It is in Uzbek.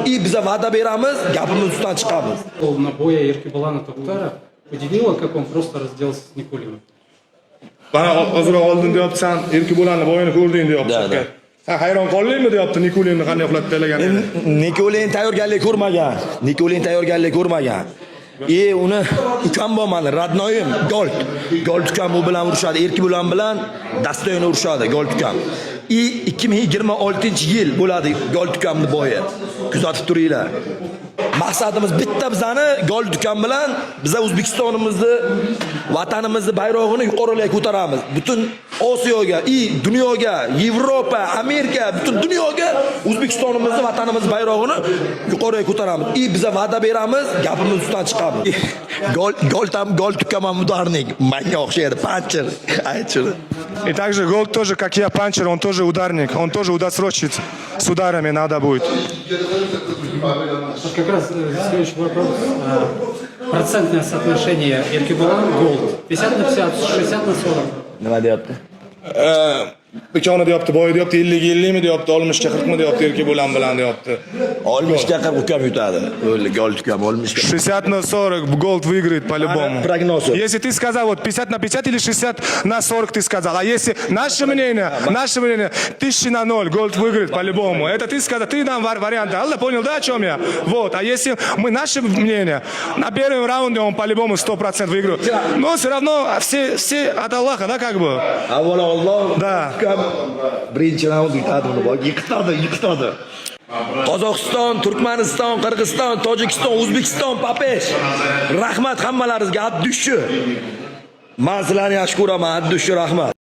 Bize va'da beramiz, gapimiz ustidan chiqamiz. На боя Еркебулана Токтара удивило, как он просто разделался с Никулиным. Bana ozroq oldin deyapsan, Erkibo'lanning bo'yini ko'rding deyapsan. Ha, hayron qoldingmi deyapti Nikulinni qanday qilib tayyorlaganini. Nikulin tayyorgarlik ko'rmagan. Nikulin tayyorgarlik ko'rmagan. Uni ukam bo'lmadi, radnoyim, Gold ukam u bilan urushadi, Erkibo'lan bilan Dastoyni urushadi, Gold ukam. 2026-yil bo'ladi Gold ukamning bo'yi. Kuzatib turinglar. Maqsadimiz bitta bizani Gold ukam bilan biz O'zbekistonimizni, vatanimizni bayrog'ini yuqoriga ko'taramiz. Butun Osiyoga, dunyoga, Yevropa, Amerika, butun dunyoga O'zbekistonimizni, vatanimizni bayrog'ini yuqoriga ko'taramiz. Biza va'da beramiz, gapimiz ustidan chiqamiz. Gold ukam ham udarnik, menga o'xshaydi, pancher, aytishdi. И также Голд тоже, как я, панчер, он тоже ударник, он тоже удосрочит с ударами надо будет. Вот как раз следующий вопрос. Процентное соотношение Еркебулан-Голд. 50/50, 60/40. Nima deyapti? Bekoni deyapti, boy deyapti, 50-50 mi deyapti, 60-40 mi deyapti, Erkibo'lan bilan deyapti. 60-40 ukam yutadi. O'li Gold ukam 60-40. 60/40 Голд выиграет по-любому. Прогноз. Если ты сказал вот 50/50 или 60/40 ты сказал, а если наше мнение 1000-0 Голд выиграет по-любому. Это ты сказал, ты нам вариант дал, понял, да, о чем я? Вот, а если мы наше мнение, на первом раунде он по-любому 100% выиграет. Но все равно все от Аллаха, да, как бы? Avvalo Alloh. Да. Birinchi raund yutadi uni, bor, yiqitadi. Qozog'iston, Turkmaniston, Qirg'iziston, Tojikiston, O'zbekiston, Papesh. Rahmat hammalaringizga, addushchi. Men sizlarni yaxshi ko'raman, addushchi, rahmat.